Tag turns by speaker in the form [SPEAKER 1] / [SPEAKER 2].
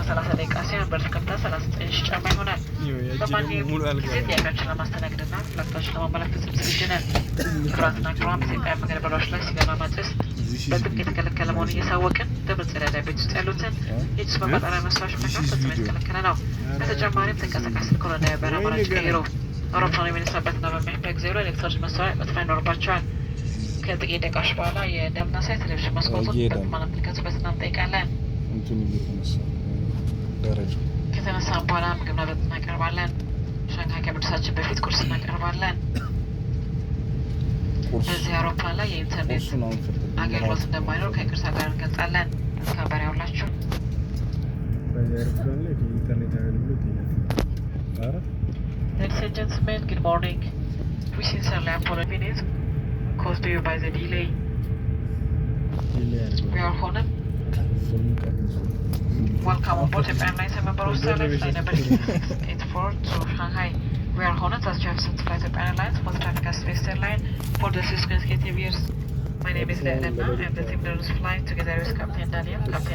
[SPEAKER 1] 30 ደቂቃ ሲሆን በርከፍታ 39 ጫማ ይሆናል። በማንኛውም ጊዜ ጥያቄዎችን ለማስተናገድና ፍላጎታችሁን ለማመልከት ዝግጁ ነን። ክቡራትና ክቡራን በኢትዮጵያ መንገድ በሮች ላይ ሲጋራ ማጨስ በጥብቅ የተከለከለ መሆኑን እያሳወቅን በመጸዳጃ ቤት ውስጥ ያሉትን የጭስ መቆጣጠሪያ መሳሪያዎች መክፈት ፈጽሞ የተከለከለ ነው። በተጨማሪም ተንቀሳቃሽ ስልክ ወደ ዳይቨር አማራጭ ቀይሩ። አውሮፕላኑ የሚነሳበትና በሚያርፍበት ጊዜ ሁሉ ኤሌክትሮኒክስ መሳሪያ መጥፋት ይኖርባቸዋል። ከጥቂት ደቂቃዎች በኋላ የደምና ሳይ ቴሌቪዥን መስኮቱን በማንመልከቱ በትህትና እንጠይቃለን። ከተነሳን በኋላ ምግብና መጠጥ እናቀርባለን። ሻንጋይ ከመድረሳችን በፊት ቁርስ እናቀርባለን። በዚህ አውሮፕላን ላይ የኢንተርኔት አገልግሎት እንደማይኖር ከይቅርታ ጋር እንገልጻለን። እስካሁን ያውላችሁ Ladies and gentlemen, good morning. We sincerely apologize caused to you by the delay. We are honored. Welcome on board Airlines and member of service flight number 684 to Shanghai. We are honored that you have sent flight of Airlines for the traffic as West Airline for the consecutive years. My name is Lelena. I am the team leader flight together with Captain Daniel. Captain